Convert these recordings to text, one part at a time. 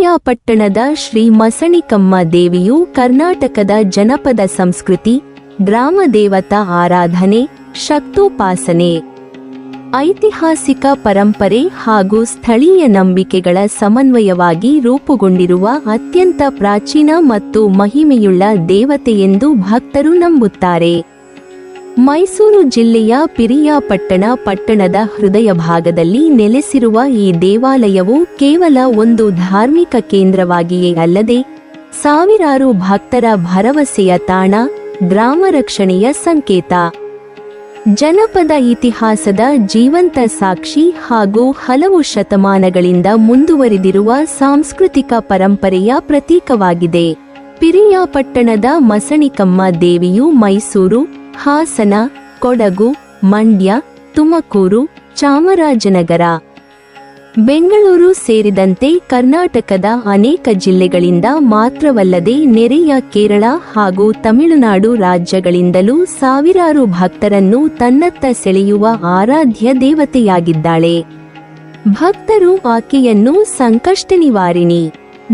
ಪಿರಿಯಾಪಟ್ಟಣದ ಶ್ರೀ ಮಸಣಿಕಮ್ಮ ದೇವಿಯು ಕರ್ನಾಟಕದ ಜನಪದ ಸಂಸ್ಕೃತಿ, ಗ್ರಾಮ ದೇವತಾ ಆರಾಧನೆ, ಶಕ್ತೋಪಾಸನೆ, ಐತಿಹಾಸಿಕ ಪರಂಪರೆ ಹಾಗೂ ಸ್ಥಳೀಯ ನಂಬಿಕೆಗಳ ಸಮನ್ವಯವಾಗಿ ರೂಪುಗೊಂಡಿರುವ ಅತ್ಯಂತ ಪ್ರಾಚೀನ ಮತ್ತು ಮಹಿಮೆಯುಳ್ಳ ದೇವತೆಯೆಂದು ಭಕ್ತರು ನಂಬುತ್ತಾರೆ. ಮೈಸೂರು ಜಿಲ್ಲೆಯ ಪಿರಿಯಾಪಟ್ಟಣ ಪಟ್ಟಣದ ಹೃದಯ ಭಾಗದಲ್ಲಿ ನೆಲೆಸಿರುವ ಈ ದೇವಾಲಯವು ಕೇವಲ ಒಂದು ಧಾರ್ಮಿಕ ಕೇಂದ್ರವಾಗಿಯೇ ಅಲ್ಲದೆ ಸಾವಿರಾರು ಭಕ್ತರ ಭರವಸೆಯ ತಾಣ, ಗ್ರಾಮ ರಕ್ಷಣೆಯ ಸಂಕೇತ, ಜನಪದ ಇತಿಹಾಸದ ಜೀವಂತ ಸಾಕ್ಷಿ ಹಾಗೂ ಹಲವು ಶತಮಾನಗಳಿಂದ ಮುಂದುವರಿದಿರುವ ಸಾಂಸ್ಕೃತಿಕ ಪರಂಪರೆಯ ಪ್ರತೀಕವಾಗಿದೆ. ಪಿರಿಯಾಪಟ್ಟಣದ ಮಸಣಿಕಮ್ಮ ದೇವಿಯು ಮೈಸೂರು, ಹಾಸನ, ಕೊಡಗು, ಮಂಡ್ಯ, ತುಮಕೂರು, ಚಾಮರಾಜನಗರ, ಬೆಂಗಳೂರು ಸೇರಿದಂತೆ ಕರ್ನಾಟಕದ ಅನೇಕ ಜಿಲ್ಲೆಗಳಿಂದ ಮಾತ್ರವಲ್ಲದೆ ನೆರೆಯ ಕೇರಳ ಹಾಗೂ ತಮಿಳುನಾಡು ರಾಜ್ಯಗಳಿಂದಲೂ ಸಾವಿರಾರು ಭಕ್ತರನ್ನು ತನ್ನತ್ತ ಸೆಳೆಯುವ ಆರಾಧ್ಯ ದೇವತೆಯಾಗಿದ್ದಾಳೆ. ಭಕ್ತರು ಆಕೆಯನ್ನು ಸಂಕಷ್ಟ ನಿವಾರಿಣಿ,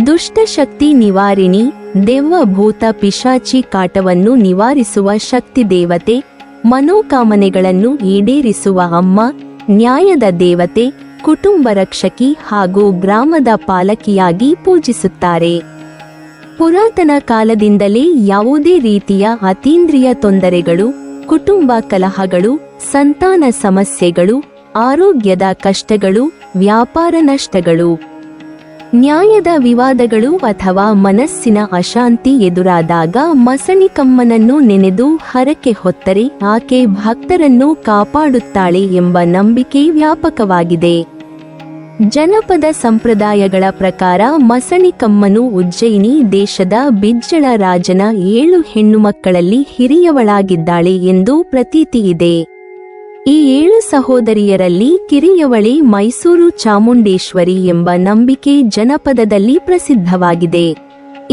ದುಷ್ಟಶಕ್ತಿ ನಿವಾರಿಣಿ, ದೆವ್ವ ಭೂತ ಪಿಶಾಚಿ ಕಾಟವನ್ನು ನಿವಾರಿಸುವ ಶಕ್ತಿ ದೇವತೆ, ಮನೋಕಾಮನೆಗಳನ್ನು ಈಡೇರಿಸುವ ಅಮ್ಮ, ನ್ಯಾಯದ ದೇವತೆ, ಕುಟುಂಬ ರಕ್ಷಕಿ ಹಾಗೂ ಗ್ರಾಮದ ಪಾಲಕಿಯಾಗಿ ಪೂಜಿಸುತ್ತಾರೆ. ಪುರಾತನ ಕಾಲದಿಂದಲೇ ಯಾವುದೇ ರೀತಿಯ ಅತೀಂದ್ರಿಯ ತೊಂದರೆಗಳು, ಕುಟುಂಬ ಕಲಹಗಳು, ಸಂತಾನ ಸಮಸ್ಯೆಗಳು, ಆರೋಗ್ಯದ ಕಷ್ಟಗಳು, ವ್ಯಾಪಾರ ನಷ್ಟಗಳು, ನ್ಯಾಯದ ವಿವಾದಗಳು ಅಥವಾ ಮನಸ್ಸಿನ ಅಶಾಂತಿ ಎದುರಾದಾಗ ಮಸಣಿಕಮ್ಮನನ್ನು ನೆನೆದು ಹರಕೆ ಹೊತ್ತರೆ ಆಕೆ ಭಕ್ತರನ್ನು ಕಾಪಾಡುತ್ತಾಳೆ ಎಂಬ ನಂಬಿಕೆ ವ್ಯಾಪಕವಾಗಿದೆ. ಜನಪದ ಸಂಪ್ರದಾಯಗಳ ಪ್ರಕಾರ ಮಸಣಿಕಮ್ಮನು ಉಜ್ಜಯಿನಿ ದೇಶದ ಬಿಜ್ಜಳ ರಾಜನ 7 ಹೆಣ್ಣುಮಕ್ಕಳಲ್ಲಿ ಹಿರಿಯವಳಾಗಿದ್ದಾಳೆ ಎಂದು ಪ್ರತೀತಿ ಇದೆ. ಈ 7 ಸಹೋದರಿಯರಲ್ಲಿ ಕಿರಿಯವಳೇ ಮೈಸೂರು ಚಾಮುಂಡೇಶ್ವರಿ ಎಂಬ ನಂಬಿಕೆ ಜನಪದದಲ್ಲಿ ಪ್ರಸಿದ್ಧವಾಗಿದೆ.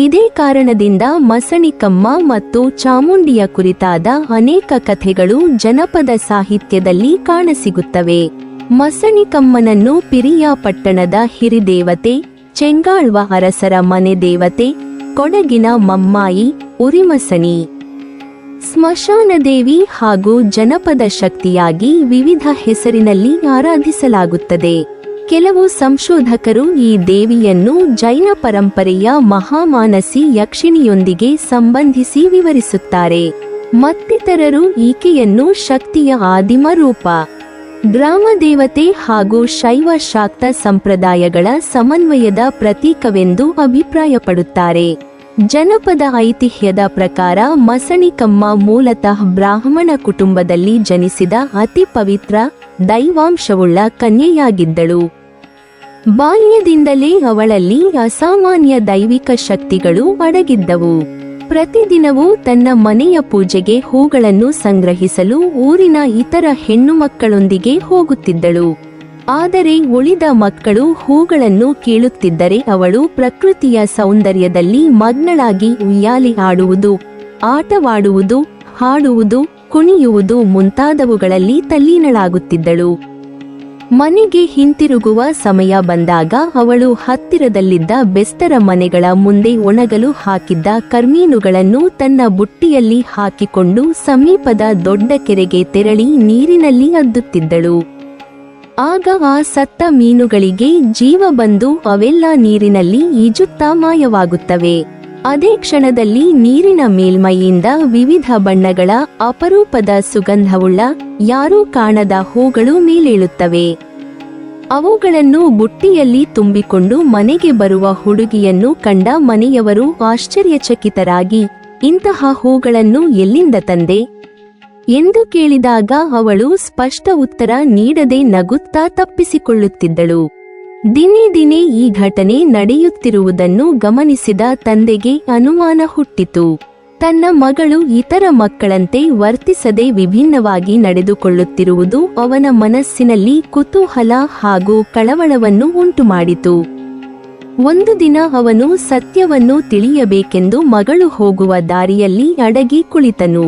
ಇದೇ ಕಾರಣದಿಂದ ಮಸಣಿಕಮ್ಮ ಮತ್ತು ಚಾಮುಂಡಿಯ ಕುರಿತಾದ ಅನೇಕ ಕಥೆಗಳು ಜನಪದ ಸಾಹಿತ್ಯದಲ್ಲಿ ಕಾಣಸಿಗುತ್ತವೆ. ಮಸಣಿಕಮ್ಮನನ್ನು ಪಿರಿಯಾಪಟ್ಟಣದ ಹಿರಿದೇವತೆ, ಚೆಂಗಾಳ್ವ ಅರಸರ ಮನೆ ದೇವತೆ, ಕೊಡಗಿನ ಮಮ್ಮಾಯಿ, ಉರಿಮಸಣಿ, ಸ್ಮಶಾನದೇವಿ ಹಾಗೂ ಜನಪದ ಶಕ್ತಿಯಾಗಿ ವಿವಿಧ ಹೆಸರಿನಲ್ಲಿ ಆರಾಧಿಸಲಾಗುತ್ತದೆ. ಕೆಲವು ಸಂಶೋಧಕರು ಈ ದೇವಿಯನ್ನು ಜೈನ ಪರಂಪರೆಯ ಮಹಾಮಾನಸಿ ಯಕ್ಷಿಣಿಯೊಂದಿಗೆ ಸಂಬಂಧಿಸಿ ವಿವರಿಸುತ್ತಾರೆ. ಮತ್ತಿತರರು ಈಕೆಯನ್ನು ಶಕ್ತಿಯ ಆದಿಮ ರೂಪ, ಗ್ರಾಮ ದೇವತೆ ಹಾಗೂ ಶೈವ ಶಾಕ್ತ ಸಂಪ್ರದಾಯಗಳ ಸಮನ್ವಯದ ಪ್ರತೀಕವೆಂದು ಅಭಿಪ್ರಾಯಪಡುತ್ತಾರೆ. ಜನಪದ ಐತಿಹ್ಯದ ಪ್ರಕಾರ ಮಸಣಿಕಮ್ಮ ಮೂಲತಃ ಬ್ರಾಹ್ಮಣ ಕುಟುಂಬದಲ್ಲಿ ಜನಿಸಿದ ಅತಿ ಪವಿತ್ರ, ದೈವಾಂಶವುಳ್ಳ ಕನ್ಯೆಯಾಗಿದ್ದಳು. ಬಾಲ್ಯದಿಂದಲೇ ಅವಳಲ್ಲಿ ಅಸಾಮಾನ್ಯ ದೈವಿಕ ಶಕ್ತಿಗಳು ಅಡಗಿದ್ದವು. ಪ್ರತಿದಿನವೂ ತನ್ನ ಮನೆಯ ಪೂಜೆಗೆ ಹೂಗಳನ್ನು ಸಂಗ್ರಹಿಸಲು ಊರಿನ ಇತರ ಹೆಣ್ಣು ಮಕ್ಕಳೊಂದಿಗೆ ಹೋಗುತ್ತಿದ್ದಳು. ಆದರೆ ಉಳಿದ ಮಕ್ಕಳು ಹೂಗಳನ್ನು ಕೀಳುತ್ತಿದ್ದರೆ ಅವಳು ಪ್ರಕೃತಿಯ ಸೌಂದರ್ಯದಲ್ಲಿ ಮಗ್ನಳಾಗಿ ಉಯ್ಯಾಲೆ ಆಡುವುದು, ಆಟವಾಡುವುದು, ಹಾಡುವುದು, ಕುಣಿಯುವುದು ಮುಂತಾದವುಗಳಲ್ಲಿ ತಲ್ಲೀನಳಾಗುತ್ತಿದ್ದಳು. ಮನೆಗೆ ಹಿಂತಿರುಗುವ ಸಮಯ ಬಂದಾಗ ಅವಳು ಹತ್ತಿರದಲ್ಲಿದ್ದ ಬೆಸ್ತರ ಮನೆಗಳ ಮುಂದೆ ಒಣಗಲು ಹಾಕಿದ್ದ ಕರ್ಮೀನುಗಳನ್ನು ತನ್ನ ಬುಟ್ಟಿಯಲ್ಲಿ ಹಾಕಿಕೊಂಡು ಸಮೀಪದ ದೊಡ್ಡ ಕೆರೆಗೆ ತೆರಳಿ ನೀರಿನಲ್ಲಿ ಅದ್ದುತ್ತಿದ್ದಳು. ಆಗ ಆ ಸತ್ತ ಮೀನುಗಳಿಗೆ ಜೀವ ಬಂದು ಅವೆಲ್ಲ ನೀರಿನಲ್ಲಿ ಈಜುತ್ತಾ ಮಾಯವಾಗುತ್ತವೆ. ಅದೇ ಕ್ಷಣದಲ್ಲಿ ನೀರಿನ ಮೇಲ್ಮೈಯಿಂದ ವಿವಿಧ ಬಣ್ಣಗಳ ಅಪರೂಪದ ಸುಗಂಧವುಳ್ಳ ಯಾರೂ ಕಾಣದ ಹೂಗಳು ಮೇಲೇಳುತ್ತವೆ. ಅವುಗಳನ್ನು ಬುಟ್ಟಿಯಲ್ಲಿ ತುಂಬಿಕೊಂಡು ಮನೆಗೆ ಬರುವ ಹುಡುಗಿಯನ್ನು ಕಂಡ ಮನೆಯವರು ಆಶ್ಚರ್ಯಚಕಿತರಾಗಿ, ಇಂತಹ ಹೂಗಳನ್ನು ಎಲ್ಲಿಂದ ತಂದೆ ಎಂದು ಕೇಳಿದಾಗ ಅವಳು ಸ್ಪಷ್ಟ ಉತ್ತರ ನೀಡದೆ ನಗುತ್ತಾ ತಪ್ಪಿಸಿಕೊಳ್ಳುತ್ತಿದ್ದಳು. ದಿನೇ ದಿನೇ ಈ ಘಟನೆ ನಡೆಯುತ್ತಿರುವುದನ್ನು ಗಮನಿಸಿದ ತಂದೆಗೆ ಅನುಮಾನ ಹುಟ್ಟಿತು. ತನ್ನ ಮಗಳು ಇತರ ಮಕ್ಕಳಂತೆ ವರ್ತಿಸದೆ ವಿಭಿನ್ನವಾಗಿ ನಡೆದುಕೊಳ್ಳುತ್ತಿರುವುದು ಅವನ ಮನಸ್ಸಿನಲ್ಲಿ ಕುತೂಹಲ ಹಾಗೂ ಕಳವಳವನ್ನು ಉಂಟುಮಾಡಿತು. ಒಂದು ದಿನ ಅವನು ಸತ್ಯವನ್ನು ತಿಳಿಯಬೇಕೆಂದು ಮಗಳು ಹೋಗುವ ದಾರಿಯಲ್ಲಿ ಅಡಗಿ ಕುಳಿತನು.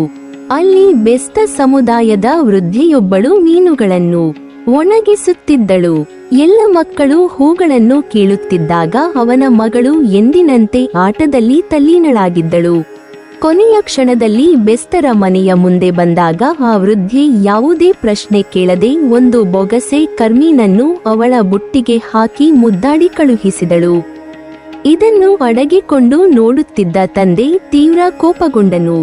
ಅಲ್ಲಿ ಬೆಸ್ತ ಸಮುದಾಯದ ವೃದ್ಧೆಯೊಬ್ಬಳು ಮೀನುಗಳನ್ನು ಒಣಗಿಸುತ್ತಿದ್ದಳು. ಎಲ್ಲ ಮಕ್ಕಳು ಹೂಗಳನ್ನು ಕೀಳುತ್ತಿದ್ದಾಗ ಅವನ ಮಗಳು ಎಂದಿನಂತೆ ಆಟದಲ್ಲಿ ತಲ್ಲೀನಳಾಗಿದ್ದಳು. ಕೊನೆಯ ಕ್ಷಣದಲ್ಲಿ ಬೆಸ್ತರ ಮನೆಯ ಮುಂದೆ ಬಂದಾಗ ಆ ವೃದ್ಧೆ ಯಾವುದೇ ಪ್ರಶ್ನೆ ಕೇಳದೆ ಒಂದು ಬೊಗಸೆ ಕರ್ಮೀನನ್ನು ಅವಳ ಬುಟ್ಟಿಗೆ ಹಾಕಿ ಮುದ್ದಾಡಿ ಕಳುಹಿಸಿದಳು. ಇದನ್ನು ಅಡಗಿಕೊಂಡು ನೋಡುತ್ತಿದ್ದ ತಂದೆ ತೀವ್ರ ಕೋಪಗೊಂಡನು.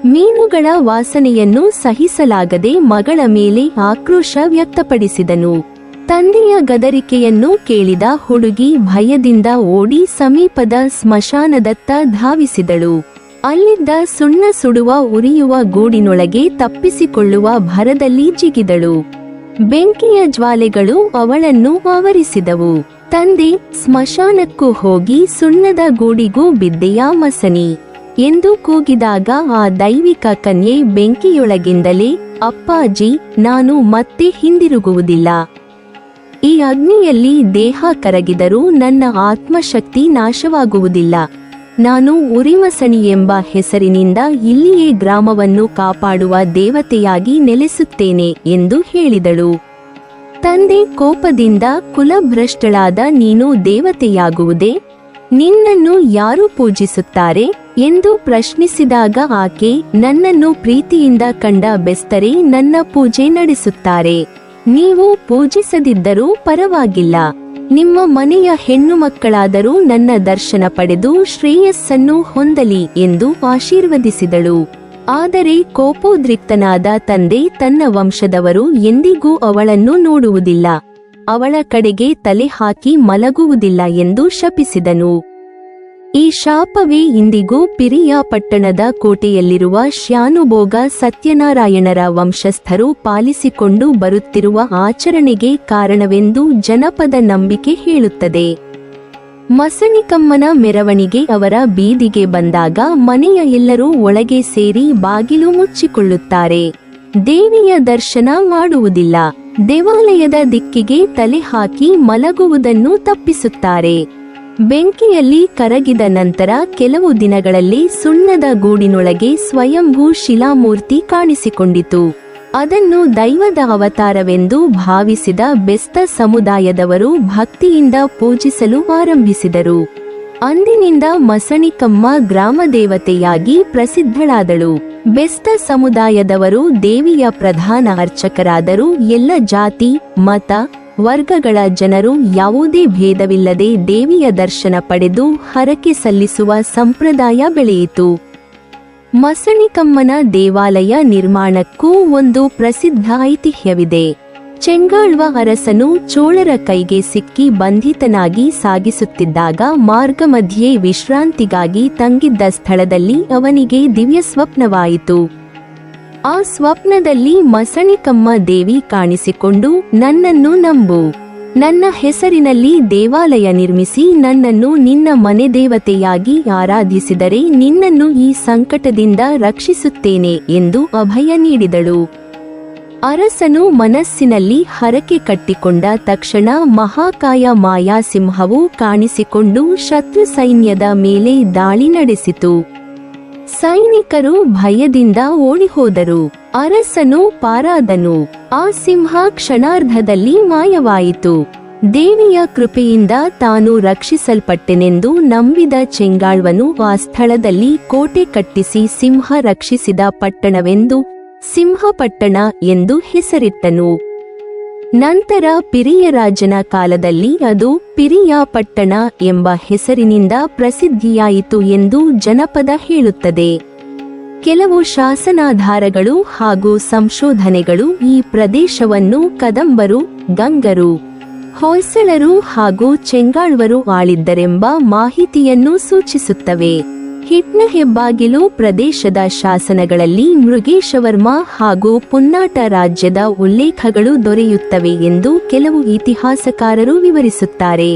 ಮೀನುಗಳ ವಾಸನೆಯನ್ನು ಸಹಿಸಲಾಗದೆ ಮಗಳ ಮೇಲೆ ಆಕ್ರೋಶ ವ್ಯಕ್ತಪಡಿಸಿದನು. ತಂದೆಯ ಗದರಿಕೆಯನ್ನು ಕೇಳಿದ ಹುಡುಗಿ ಭಯದಿಂದ ಓಡಿ ಸಮೀಪದ ಸ್ಮಶಾನದತ್ತ ಧಾವಿಸಿದಳು. ಅಲ್ಲಿದ್ದ ಸುಣ್ಣ ಸುಡುವ ಉರಿಯುವ ಗೂಡಿನೊಳಗೆ ತಪ್ಪಿಸಿಕೊಳ್ಳುವ ಭರದಲ್ಲಿ ಜಿಗಿದಳು. ಬೆಂಕಿಯ ಜ್ವಾಲೆಗಳು ಅವಳನ್ನು ಆವರಿಸಿದವು. ತಂದೆ, ಸ್ಮಶಾನಕ್ಕೂ ಹೋಗಿ ಸುಣ್ಣದ ಗೂಡಿಗೂ ಬಿದ್ದೆಯಾ ಮಸನಿ ಎಂದು ಕೂಗಿದಾಗ ಆ ದೈವಿಕ ಕನ್ಯೆ ಬೆಂಕಿಯೊಳಗಿಂದಲೇ, ಅಪ್ಪಾಜಿ, ನಾನು ಮತ್ತೆ ಹಿಂದಿರುಗುವುದಿಲ್ಲ. ಈ ಅಗ್ನಿಯಲ್ಲಿ ದೇಹ ಕರಗಿದರೂ ನನ್ನ ಆತ್ಮಶಕ್ತಿ ನಾಶವಾಗುವುದಿಲ್ಲ. ನಾನು ಉರಿಮಸಣಿ ಎಂಬ ಹೆಸರಿನಿಂದ ಇಲ್ಲಿಯೇ ಗ್ರಾಮವನ್ನು ಕಾಪಾಡುವ ದೇವತೆಯಾಗಿ ನೆಲೆಸುತ್ತೇನೆ ಎಂದು ಹೇಳಿದಳು. ತಂದೆ ಕೋಪದಿಂದ, ಕುಲಭ್ರಷ್ಟಳಾದ ನೀನು ದೇವತೆಯಾಗುವುದೇ? ನಿನ್ನನ್ನು ಯಾರು ಪೂಜಿಸುತ್ತಾರೆ ಎಂದು ಪ್ರಶ್ನಿಸಿದಾಗ ಆಕೆ, ನನ್ನನ್ನು ಪ್ರೀತಿಯಿಂದ ಕಂಡ ಬೆಸ್ತರೇ ನನ್ನ ಪೂಜೆ ನಡೆಸುತ್ತಾರೆ. ನೀವು ಪೂಜಿಸದಿದ್ದರೂ ಪರವಾಗಿಲ್ಲ. ನಿಮ್ಮ ಮನೆಯ ಹೆಣ್ಣು ಮಕ್ಕಳಾದರೂ ನನ್ನ ದರ್ಶನ ಪಡೆದು ಶ್ರೇಯಸ್ಸನ್ನು ಹೊಂದಲಿ ಎಂದು ಆಶೀರ್ವದಿಸಿದಳು. ಆದರೆ ಕೋಪೋದ್ರಿಕ್ತನಾದ ತಂದೆ ತನ್ನ ವಂಶದವರು ಎಂದಿಗೂ ಅವಳನ್ನು ನೋಡುವುದಿಲ್ಲ, ಅವಳ ಕಡೆಗೆ ತಲೆ ಹಾಕಿ ಮಲಗುವುದಿಲ್ಲ ಎಂದು ಶಪಿಸಿದನು. ಈ ಶಾಪವೇ ಇಂದಿಗೂ ಪಿರಿಯಾ ಪಟ್ಟಣದ ಕೋಟೆಯಲ್ಲಿರುವ ಶ್ಯಾನುಭೋಗ ಸತ್ಯನಾರಾಯಣರ ವಂಶಸ್ಥರು ಪಾಲಿಸಿಕೊಂಡು ಬರುತ್ತಿರುವ ಆಚರಣೆಗೆ ಕಾರಣವೆಂದು ಜನಪದ ನಂಬಿಕೆ ಹೇಳುತ್ತದೆ. ಮಸಣಿಕಮ್ಮನ ಮೆರವಣಿಗೆ ಅವರ ಬೀದಿಗೆ ಬಂದಾಗ ಮನೆಯ ಎಲ್ಲರೂ ಒಳಗೆ ಸೇರಿ ಬಾಗಿಲು ಮುಚ್ಚಿಕೊಳ್ಳುತ್ತಾರೆ. ದೇವಿಯ ದರ್ಶನ ಮಾಡುವುದಿಲ್ಲ. ದೇವಾಲಯದ ದಿಕ್ಕಿಗೆ ತಲೆ ಹಾಕಿ ಮಲಗುವುದನ್ನು ತಪ್ಪಿಸುತ್ತಾರೆ. ಬೆಂಕಿಯಲ್ಲಿ ಕರಗಿದ ನಂತರ ಕೆಲವು ದಿನಗಳಲ್ಲಿ ಸುಣ್ಣದ ಗೂಡಿನೊಳಗೆ ಸ್ವಯಂಭೂ ಶಿಲಾಮೂರ್ತಿ ಕಾಣಿಸಿಕೊಂಡಿತು. ಅದನ್ನು ದೈವದ ಅವತಾರವೆಂದು ಭಾವಿಸಿದ ಬೆಸ್ತ ಸಮುದಾಯದವರು ಭಕ್ತಿಯಿಂದ ಪೂಜಿಸಲು ಆರಂಭಿಸಿದರು. ಅಂದಿನಿಂದ ಮಸಣಿಕಮ್ಮ ಗ್ರಾಮದೇವತೆಯಾಗಿ ಪ್ರಸಿದ್ಧಳಾದಳು. ಬೆಸ್ತ ಸಮುದಾಯದವರು ದೇವಿಯ ಪ್ರಧಾನ ಅರ್ಚಕರಾದರೂ ಎಲ್ಲ ಜಾತಿ, ಮತ, ವರ್ಗಗಳ ಜನರು ಯಾವುದೇ ಭೇದವಿಲ್ಲದೆ ದೇವಿಯ ದರ್ಶನ ಪಡೆದು ಹರಕೆ ಸಲ್ಲಿಸುವ ಸಂಪ್ರದಾಯ ಬೆಳೆಯಿತು. ಮಸಣಿಕಮ್ಮನ ದೇವಾಲಯ ನಿರ್ಮಾಣಕ್ಕೂ ಒಂದು ಪ್ರಸಿದ್ಧ ಐತಿಹ್ಯವಿದೆ. ಚೆಂಗಾಳ್ವ ಅರಸನು ಚೋಳರ ಕೈಗೆ ಸಿಕ್ಕಿ ಬಂಧಿತನಾಗಿ ಸಾಗಿಸುತ್ತಿದ್ದಾಗ ಮಾರ್ಗಮಧ್ಯೆ ವಿಶ್ರಾಂತಿಗಾಗಿ ತಂಗಿದ್ದ ಸ್ಥಳದಲ್ಲಿ ಅವನಿಗೆ ದಿವ್ಯ ಸ್ವಪ್ನವಾಯಿತು. ಆ ಸ್ವಪ್ನದಲ್ಲಿ ಮಸಣಿಕಮ್ಮ ದೇವಿ ಕಾಣಿಸಿಕೊಂಡು, ನನ್ನನ್ನು ನಂಬು, ನನ್ನ ಹೆಸರಿನಲ್ಲಿ ದೇವಾಲಯ ನಿರ್ಮಿಸಿ ನನ್ನನ್ನು ನಿನ್ನ ಮನೆ ದೇವತೆಯಾಗಿ ಆರಾಧಿಸಿದರೆ ನಿನ್ನನ್ನು ಈ ಸಂಕಟದಿಂದ ರಕ್ಷಿಸುತ್ತೇನೆ ಎಂದು ಅಭಯ ನೀಡಿದಳು. ಅರಸನು ಮನಸ್ಸಿನಲ್ಲಿ ಹರಕೆ ಕಟ್ಟಿಕೊಂಡ ತಕ್ಷಣ ಮಹಾಕಾಯ ಮಾಯಾ ಸಿಂಹವು ಕಾಣಿಸಿಕೊಂಡು ಶತ್ರು ಸೈನ್ಯದ ಮೇಲೆ ದಾಳಿ ನಡೆಸಿತು. ಸೈನಿಕರು ಭಯದಿಂದ ಓಡಿಹೋದರು. ಅರಸನು ಪಾರಾದನು. ಆ ಸಿಂಹ ಕ್ಷಣಾರ್ಧದಲ್ಲಿ ಮಾಯವಾಯಿತು. ದೇವಿಯ ಕೃಪೆಯಿಂದ ತಾನು ರಕ್ಷಿಸಲ್ಪಟ್ಟೆನೆಂದು ನಂಬಿದ ಚೆಂಗಾಳ್ವನು ಆ ಸ್ಥಳದಲ್ಲಿ ಕೋಟೆ ಕಟ್ಟಿಸಿ ಸಿಂಹ ರಕ್ಷಿಸಿದ ಪಟ್ಟಣವೆಂದು ಸಿಂಹಪಟ್ಟಣ ಎಂದು ಹೆಸರಿಟ್ಟನು. ನಂತರ ಪಿರಿಯರಾಜನ ಕಾಲದಲ್ಲಿ ಅದು ಪಿರಿಯಾಪಟ್ಟಣ ಎಂಬ ಹೆಸರಿನಿಂದ ಪ್ರಸಿದ್ಧಿಯಾಯಿತು ಎಂದು ಜನಪದ ಹೇಳುತ್ತದೆ. ಕೆಲವು ಶಾಸನಾಧಾರಗಳು ಹಾಗೂ ಸಂಶೋಧನೆಗಳು ಈ ಪ್ರದೇಶವನ್ನು ಕದಂಬರು, ಗಂಗರು, ಹೊಯ್ಸಳರು ಹಾಗೂ ಚೆಂಗಾಳ್ವರು ಆಳಿದ್ದರೆಂಬ ಮಾಹಿತಿಯನ್ನು ಸೂಚಿಸುತ್ತವೆ. ಹಿಟ್ನ ಹೆಬ್ಬಾಗಿಲು ಪ್ರದೇಶದ ಶಾಸನಗಳಲ್ಲಿ ಮೃಗೇಶವರ್ಮ ಹಾಗೂ ಪುನ್ನಾಟ ರಾಜ್ಯದ ಉಲ್ಲೇಖಗಳು ದೊರೆಯುತ್ತವೆ ಎಂದು ಕೆಲವು ಇತಿಹಾಸಕಾರರು ವಿವರಿಸುತ್ತಾರೆ.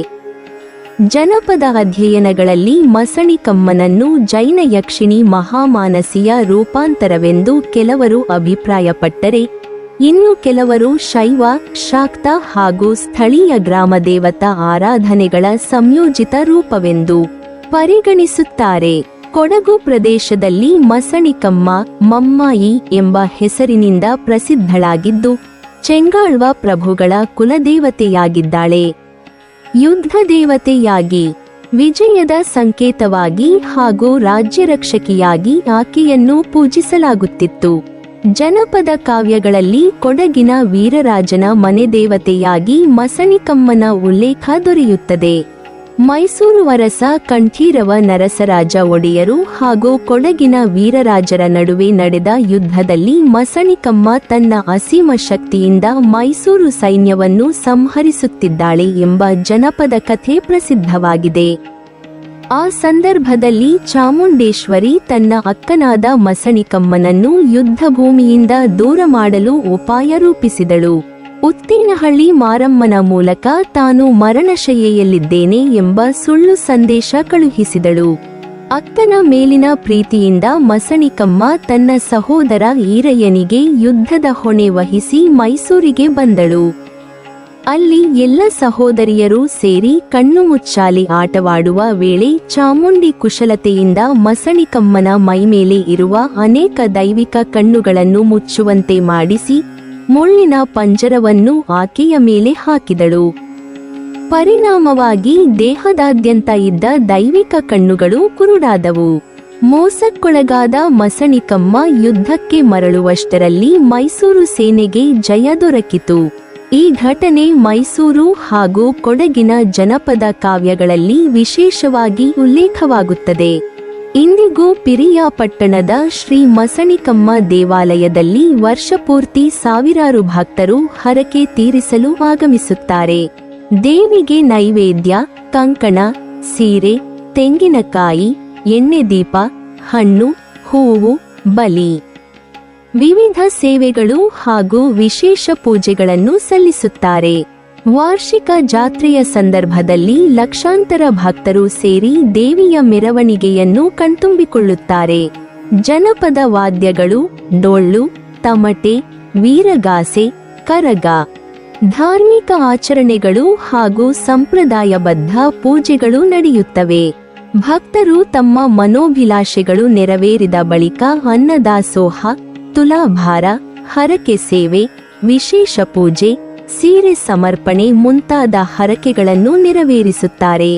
ಜನಪದ ಅಧ್ಯಯನಗಳಲ್ಲಿ ಮಸಣಿಕಮ್ಮನನ್ನು ಜೈನ ಯಕ್ಷಿಣಿ ಮಹಾಮಾನಸಿಯ ರೂಪಾಂತರವೆಂದು ಕೆಲವರು ಅಭಿಪ್ರಾಯಪಟ್ಟರೆ, ಇನ್ನು ಕೆಲವರು ಶೈವ, ಶಾಕ್ತ ಹಾಗೂ ಸ್ಥಳೀಯ ಗ್ರಾಮದೇವತಾ ಆರಾಧನೆಗಳ ಸಂಯೋಜಿತ ರೂಪವೆಂದು ಪರಿಗಣಿಸುತ್ತಾರೆ. ಕೊಡಗು ಪ್ರದೇಶದಲ್ಲಿ ಮಸಣಿಕಮ್ಮ, ಮಮ್ಮಾಯಿ ಎಂಬ ಹೆಸರಿನಿಂದ ಪ್ರಸಿದ್ಧಳಾಗಿದ್ದು, ಚೆಂಗಾಳ್ವ ಪ್ರಭುಗಳ ಕುಲದೇವತೆಯಾಗಿದ್ದಾಳೆ. ಯುದ್ಧ ದೇವತೆಯಾಗಿ, ವಿಜಯದ ಸಂಕೇತವಾಗಿ ಹಾಗೂ ರಾಜ್ಯರಕ್ಷಕಿಯಾಗಿ ಆಕೆಯನ್ನು ಪೂಜಿಸಲಾಗುತ್ತಿತ್ತು. ಜನಪದ ಕಾವ್ಯಗಳಲ್ಲಿ ಕೊಡಗಿನ ವೀರರಾಜನ ಮನೆದೇವತೆಯಾಗಿ ಮಸಣಿಕಮ್ಮನ ಉಲ್ಲೇಖ ದೊರೆಯುತ್ತದೆ. ಮೈಸೂರು ಅರಸ ಕಂಠೀರವ ನರಸರಾಜ ಒಡೆಯರು ಹಾಗೂ ಕೊಡಗಿನ ವೀರರಾಜರ ನಡುವೆ ನಡೆದ ಯುದ್ಧದಲ್ಲಿ ಮಸಣಿಕಮ್ಮ ತನ್ನ ಅಸೀಮ ಶಕ್ತಿಯಿಂದ ಮೈಸೂರು ಸೈನ್ಯವನ್ನು ಸಂಹರಿಸುತ್ತಿದ್ದಾಳೆ ಎಂಬ ಜನಪದ ಕಥೆ ಪ್ರಸಿದ್ಧವಾಗಿದೆ. ಆ ಸಂದರ್ಭದಲ್ಲಿ ಚಾಮುಂಡೇಶ್ವರಿ ತನ್ನ ಅಕ್ಕನಾದ ಮಸಣಿಕಮ್ಮನನ್ನು ಯುದ್ಧಭೂಮಿಯಿಂದ ದೂರ ಮಾಡಲು ಉಪಾಯ ರೂಪಿಸಿದಳು. ಉತ್ತೇನಹಳ್ಳಿ ಮಾರಮ್ಮನ ಮೂಲಕ ತಾನು ಮರಣಶಯ್ಯೆಯಲ್ಲಿದ್ದೇನೆ ಎಂಬ ಸುಳ್ಳು ಸಂದೇಶ ಕಳುಹಿಸಿದಳು. ಅಕ್ಕನ ಮೇಲಿನ ಪ್ರೀತಿಯಿಂದ ಮಸಣಿಕಮ್ಮ ತನ್ನ ಸಹೋದರ ಈರಯ್ಯನಿಗೆ ಯುದ್ಧದ ಹೊಣೆ ವಹಿಸಿ ಮೈಸೂರಿಗೆ ಬಂದಳು. ಅಲ್ಲಿ ಎಲ್ಲ ಸಹೋದರಿಯರು ಸೇರಿ ಕಣ್ಣು ಮುಚ್ಚಾಲೆ ಆಟವಾಡುವ ವೇಳೆ ಚಾಮುಂಡಿ ಕುಶಲತೆಯಿಂದ ಮಸಣಿಕಮ್ಮನ ಮೈಮೇಲೆ ಇರುವ ಅನೇಕ ದೈವಿಕ ಕಣ್ಣುಗಳನ್ನು ಮುಚ್ಚುವಂತೆ ಮಾಡಿಸಿ ಮುಳ್ಳಿನ ಪಂಜರವನ್ನು ಆಕೆಯ ಮೇಲೆ ಹಾಕಿದಳು. ಪರಿಣಾಮವಾಗಿ ದೇಹದಾದ್ಯಂತ ಇದ್ದ ದೈವಿಕ ಕಣ್ಣುಗಳು ಕುರುಡಾದವು. ಮೋಸಕ್ಕೊಳಗಾದ ಮಸಣಿಕಮ್ಮ ಯುದ್ಧಕ್ಕೆ ಮರಳುವಷ್ಟರಲ್ಲಿ ಮೈಸೂರು ಸೇನೆಗೆ ಜಯ ದೊರಕಿತು. ಈ ಘಟನೆ ಮೈಸೂರು ಹಾಗೂ ಕೊಡಗಿನ ಜನಪದ ಕಾವ್ಯಗಳಲ್ಲಿ ವಿಶೇಷವಾಗಿ ಉಲ್ಲೇಖವಾಗುತ್ತದೆ. ಇಂದಿಗೂ ಪಿರಿಯಾಪಟ್ಟಣದ ಶ್ರೀ ಮಸಣಿಕಮ್ಮ ದೇವಾಲಯದಲ್ಲಿ ವರ್ಷಪೂರ್ತಿ ಸಾವಿರಾರು ಭಕ್ತರು ಹರಕೆ ತೀರಿಸಲು ಆಗಮಿಸುತ್ತಾರೆ. ದೇವಿಗೆ ನೈವೇದ್ಯ, ಕಂಕಣ, ಸೀರೆ, ತೆಂಗಿನಕಾಯಿ, ಎಣ್ಣೆ ದೀಪ, ಹಣ್ಣು, ಹೂವು, ಬಲಿ, ವಿವಿಧ ಸೇವೆಗಳು ಹಾಗೂ ವಿಶೇಷ ಪೂಜೆಗಳನ್ನು ಸಲ್ಲಿಸುತ್ತಾರೆ. ವಾರ್ಷಿಕ ಜಾತ್ರೆಯ ಸಂದರ್ಭದಲ್ಲಿ ಲಕ್ಷಾಂತರ ಭಕ್ತರು ಸೇರಿ ದೇವಿಯ ಮೆರವಣಿಗೆಯನ್ನು ಕಣ್ತುಂಬಿಕೊಳ್ಳುತ್ತಾರೆ. ಜನಪದ ವಾದ್ಯಗಳು, ಡೊಳ್ಳು, ತಮಟೆ, ವೀರಗಾಸೆ, ಕರಗ, ಧಾರ್ಮಿಕ ಆಚರಣೆಗಳು ಹಾಗೂ ಸಂಪ್ರದಾಯಬದ್ಧ ಪೂಜೆಗಳು ನಡೆಯುತ್ತವೆ. ಭಕ್ತರು ತಮ್ಮ ಮನೋಭಿಲಾಷೆಗಳು ನೆರವೇರಿದ ಬಳಿಕ ಅನ್ನದಾಸೋಹ, ತುಲಾಭಾರ, ಹರಕೆ ಸೇವೆ, ವಿಶೇಷ ಪೂಜೆ, ಸೀರೆ ಸಮರ್ಪಣೆ ಮುಂತಾದ ಹರಕೆಗಳನ್ನು ನೆರವೇರಿಸುತ್ತಾರೆ.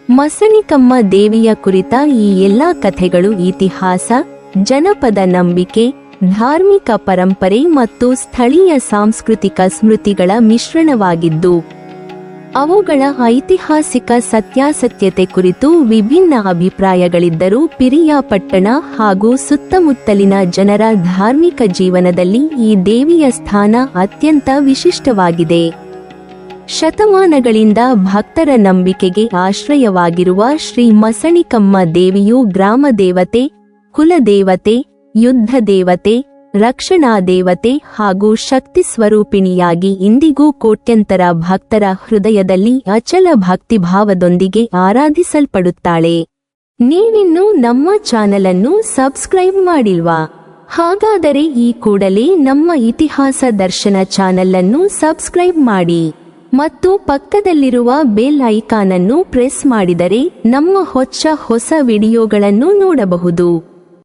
ಮಸಣಿಕಮ್ಮ ದೇವಿಯ ಕುರಿತ ಈ ಎಲ್ಲಾ ಕಥೆಗಳು ಇತಿಹಾಸ, ಜನಪದ ನಂಬಿಕೆ, ಧಾರ್ಮಿಕ ಪರಂಪರೆ ಮತ್ತು ಸ್ಥಳೀಯ ಸಾಂಸ್ಕೃತಿಕ ಸ್ಮೃತಿಗಳ ಮಿಶ್ರಣವಾಗಿದ್ದು, ಅವುಗಳ ಐತಿಹಾಸಿಕ ಸತ್ಯಾಸತ್ಯತೆ ಕುರಿತು ವಿಭಿನ್ನ ಅಭಿಪ್ರಾಯಗಳಿದ್ದರೂ ಪಿರಿಯಾಪಟ್ಟಣ ಹಾಗೂ ಸುತ್ತಮುತ್ತಲಿನ ಜನರ ಧಾರ್ಮಿಕ ಜೀವನದಲ್ಲಿ ಈ ದೇವಿಯ ಸ್ಥಾನ ಅತ್ಯಂತ ವಿಶಿಷ್ಟವಾಗಿದೆ. ಶತಮಾನಗಳಿಂದ ಭಕ್ತರ ನಂಬಿಕೆಗೆ ಆಶ್ರಯವಾಗಿರುವ ಶ್ರೀ ಮಸಣಿಕಮ್ಮ ದೇವಿಯು ಗ್ರಾಮ ದೇವತೆ, ಕುಲದೇವತೆ, ಯುದ್ಧ ದೇವತೆ, ರಕ್ಷಣಾ ದೇವತೆ ಹಾಗೂ ಶಕ್ತಿ ಸ್ವರೂಪಿಣಿಯಾಗಿ ಇಂದಿಗೂ ಕೋಟ್ಯಂತರ ಭಕ್ತರ ಹೃದಯದಲ್ಲಿ ಅಚಲ ಭಕ್ತಿಭಾವದೊಂದಿಗೆ ಆರಾಧಿಸಲ್ಪಡುತ್ತಾಳೆ. ನೀವಿನ್ನೂ ನಮ್ಮ ಚಾನೆಲ್ ಅನ್ನು ಸಬ್ಸ್ಕ್ರೈಬ್ ಮಾಡಿಲ್ವಾ? ಹಾಗಾದರೆ ಈ ಕೂಡಲೇ ನಮ್ಮ ಇತಿಹಾಸ ದರ್ಶನ ಚಾನೆಲ್ ಅನ್ನು ಸಬ್ಸ್ಕ್ರೈಬ್ ಮಾಡಿ ಮತ್ತು ಪಕ್ಕದಲ್ಲಿರುವ ಬೆಲ್ ಐಕಾನ್ ಅನ್ನು ಪ್ರೆಸ್ ಮಾಡಿದರೆ ನಮ್ಮ ಹೊಸ ವಿಡಿಯೋಗಳನ್ನು ನೋಡಬಹುದು.